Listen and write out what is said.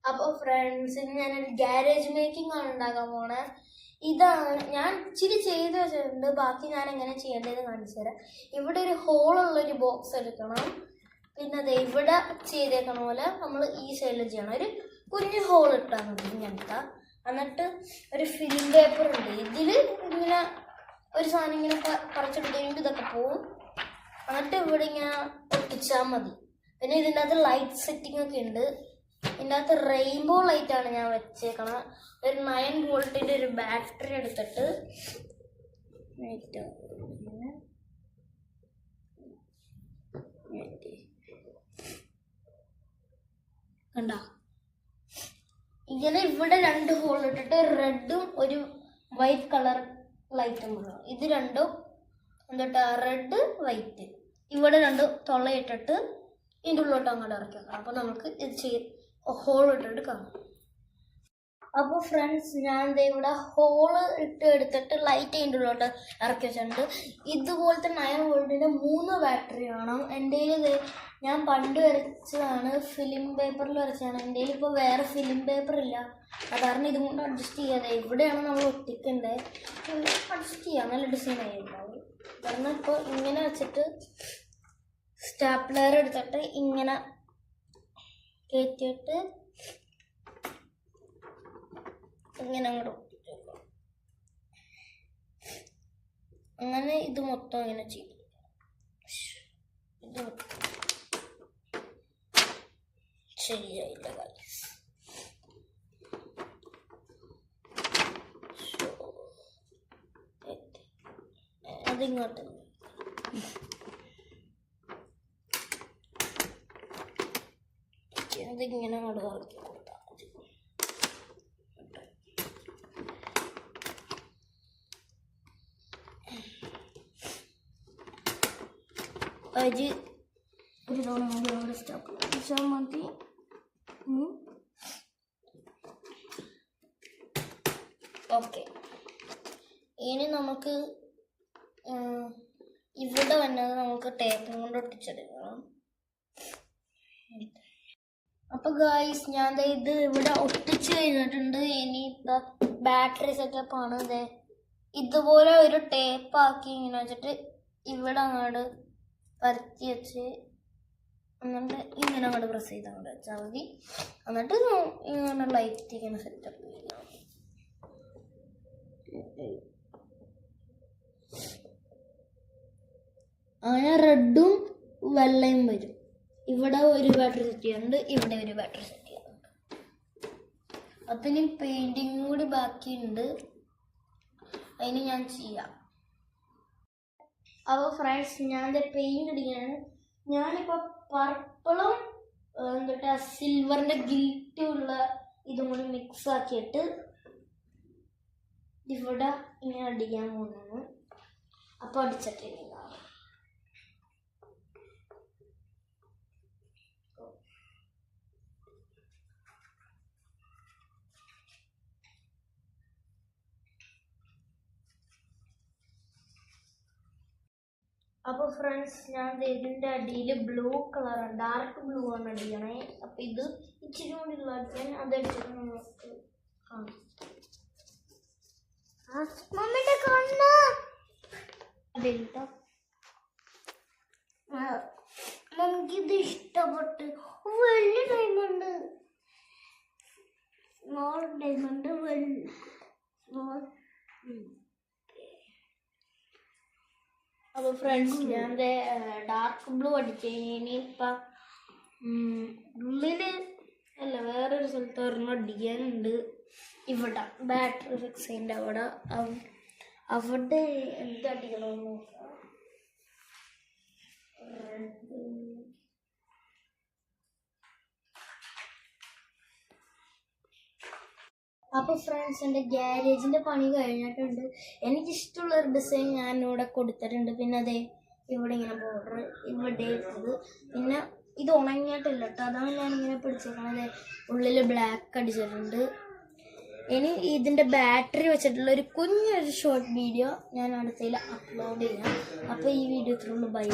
അപ്പോൾ ഫ്രണ്ട്സിന് ഞാനൊരു ഗ്യാരേജ് മേക്കിംഗ് ആണ് ഉണ്ടാക്കാൻ പോണേ. ഇതാണ് ഞാൻ ഇച്ചിരി ചെയ്ത് വെച്ചിട്ടുണ്ട്, ബാക്കി ഞാൻ എങ്ങനെ ചെയ്യേണ്ടതെന്ന് കാണിച്ചു തരാം. ഇവിടെ ഒരു ഹോളുള്ളൊരു ബോക്സ് എടുക്കണം. പിന്നെ അത് ഇവിടെ ചെയ്തേക്കണ പോലെ നമ്മൾ ഈ സൈഡിൽ ചെയ്യണം. ഒരു കുഞ്ഞു ഹോൾ ഇട്ടാൽ മതി ഇങ്ങനത്തെ. എന്നിട്ട് ഒരു ഫിലിം പേപ്പർ ഉണ്ട്, ഇതിൽ ഇങ്ങനെ ഒരു സാധനം ഇങ്ങനെ പറിച്ചെടുത്ത് കഴിയുമ്പോൾ ഇതൊക്കെ പോവും. എന്നിട്ട് ഇവിടെ ഇങ്ങനെ ഒട്ടിച്ചാൽ മതി. പിന്നെ ഇതിൻ്റെ അകത്ത് ലൈറ്റ് സെറ്റിംഗ് ഒക്കെ ഉണ്ട്. ഇതിൻ്റെ അകത്ത് റെയിൻബോ ലൈറ്റാണ് ഞാൻ വെച്ചേക്കണം. ഒരു 9 വോൾട്ടിൻ്റെ ഒരു ബാറ്ററി എടുത്തിട്ട് കണ്ട ഇങ്ങനെ ഇവിടെ 2 ഹോൾ ഇട്ടിട്ട് റെഡും ഒരു വൈറ്റ് കളർ ലൈറ്റും വേണം. ഇത് രണ്ടും എന്നിട്ട് റെഡ് വൈറ്റ് ഇവിടെ 2 തൊള്ളയിട്ടിട്ട് ഇതിൻ്റെ ഉള്ളിലോട്ട് അങ്ങോട്ട് ഇറക്കി വെക്കണം. അപ്പോൾ നമുക്ക് ഇത് ഹോൾ ഇട്ടിട്ട് കാണാം. അപ്പോൾ ഫ്രണ്ട്സ് ഞാൻ ഇവിടെ ഹോള് എടുത്തിട്ട് ലൈറ്റ് അതിൻ്റെ ഉള്ളിലോട്ട് ഇറക്കി വെച്ചിട്ടുണ്ട്. ഇതുപോലത്തെ 9 വോൾട്ടിൻ്റെ 3 ബാറ്ററി വേണം. എൻ്റെ കയ്യിൽ ഞാൻ പണ്ട് വരച്ചതാണ്, ഫിലിം പേപ്പറിൽ വരച്ചതാണ്. എൻ്റെ കയ്യിൽ ഇപ്പോൾ വേറെ ഫിലിം പേപ്പർ ഇല്ല, അത് കാരണം ഇതും കൊണ്ട് അഡ്ജസ്റ്റ് ചെയ്യാതെ ഇവിടെയാണ് നമ്മൾ ഒട്ടിക്കേണ്ടത്. അഡ്ജസ്റ്റ് ചെയ്യാം, നല്ല ഡിസൈൻ ആയിട്ടുണ്ടാവും. കാരണം ഇപ്പോൾ ഇങ്ങനെ വെച്ചിട്ട് സ്റ്റാപ്ലർ എടുത്തിട്ട് ഇങ്ങനെ കയറ്റിയിട്ട് ഇങ്ങനെ അങ്ങോട്ട് ഒട്ടിച്ചേക്കാം. അങ്ങനെ ഇത് മൊത്തം ഇങ്ങനെ ചെയ്തു. ഇത് ശരിയായില്ല ഗൈസ്. അതിങ്ങോട്ട് അതിങ്ങനെ അങ്ങോട്ട് ഇറക്കി കൊടുത്താൽ മതി. ഒരു തവണ കൂടി അവിടെ സ്റ്റോപ്പ് വെച്ചാൽ മതി. ഓക്കെ, ഇനി നമുക്ക് ഇവിടെ വന്നത് നമുക്ക് ടേപ്പും കൊണ്ട് ഒട്ടിച്ചെടുക്കണം. അപ്പോൾ ഗായ്സ് ഞാൻ ഇത് ഇവിടെ ഒട്ടിച്ച് കഴിഞ്ഞിട്ടുണ്ട്. ഇനി ബാറ്ററി സെറ്റപ്പാണ്. ഇതുപോലെ ഒരു ടേപ്പാക്കി ഇങ്ങനെ വെച്ചിട്ട് ഇവിടെ അങ്ങോട്ട് പരത്തി വെച്ച് എന്നിട്ട് ഇങ്ങനെ അങ്ങോട്ട് പ്രസ് ചെയ്ത് അങ്ങോട്ട് വെച്ചാൽ മതി. എന്നിട്ട് ഇങ്ങനെ ലൈറ്റ് ഇങ്ങനെ സെറ്റപ്പ് ചെയ്യാം. അങ്ങനെ റെഡും വെള്ളയും വരും. ഇവിടെ ഒരു ബാറ്ററി സെറ്റ് ചെയ്യാറുണ്ട്, ഇവിടെ ഒരു ബാറ്ററി സെറ്റ് ചെയ്യാറുണ്ട്. അതിന് പെയിൻറ്റിങ് കൂടി ബാക്കിയുണ്ട്, അതിന് ഞാൻ ചെയ്യാം. അപ്പോൾ ഫ്രണ്ട്സ് ഞാൻ പെയിൻറ് അടിക്കുകയാണ്. ഞാനിപ്പോൾ പർപ്പിളും എന്നിട്ട് സിൽവറിൻ്റെ ഗിൽറ്റുള്ള ഇതും കൂടി മിക്സ് ആക്കിയിട്ട് ഇവിടെ ഇങ്ങനെ അടിക്കാൻ പോകുന്നതാണ്. അപ്പോൾ അടിച്ചിട്ടില്ല. അപ്പോൾ ഫ്രണ്ട്സ് ഞാൻ ഇതിൻ്റെ അടിയിൽ ബ്ലൂ കളറാണ്, ഡാർക്ക് ബ്ലൂ ആണ് അടിക്കണേ. അപ്പം ഇത് ഇച്ചിരി കൂടി ഉള്ള അടിക്കാൻ അതടിച്ചിട്ട് നമുക്ക് കാണാം. നമുക്കിത് ഇഷ്ടപ്പെട്ട് വലിയ ഡയമണ്ട്, സ്മോൾ ഡയമണ്ട്, സ്മോൾ. അപ്പോൾ ഫ്രണ്ട്സ് ഞാൻ ഡാർക്ക് ബ്ലൂ അടിച്ചു. ഇനിയിപ്പം ഉള്ളിൽ അല്ല വേറൊരു സ്ഥലത്ത് ഒരെണ്ണം അടിക്കാനുണ്ട്. ഇവിടെ ബാറ്ററി ഫിക്സ് ചെയ്യുന്നുണ്ട്. അവിടെ എന്തടിക്കണമെന്ന് നോക്കാം. അപ്പോൾ ഫ്രണ്ട്സ് എൻ്റെ ഗ്യാരേജിൻ്റെ പണി കഴിഞ്ഞിട്ടുണ്ട്. എനിക്കിഷ്ടമുള്ളൊരു ഡിസൈൻ ഞാൻ ഇവിടെ കൊടുത്തിട്ടുണ്ട്. പിന്നെ അതെ ഇവിടെ ഇങ്ങനെ ബോർഡർ ഇവിടെ ഇട്ടത്. പിന്നെ ഇത് ഉണങ്ങിയിട്ടില്ല കേട്ടോ, അതാണ് ഞാനിങ്ങനെ പിടിച്ചേക്കണത്. ഉള്ളിൽ ബ്ലാക്ക് അടിച്ചിട്ടുണ്ട്. ഇനി ഇതിൻ്റെ ബാറ്ററി വെച്ചിട്ടുള്ള ഒരു കുഞ്ഞൊരു ഷോർട്ട് വീഡിയോ ഞാൻ അടുത്തതിൽ അപ്ലോഡ് ചെയ്യാം. അപ്പോൾ ഈ വീഡിയോ ഇത്രയുള്ളൂ. ബൈ.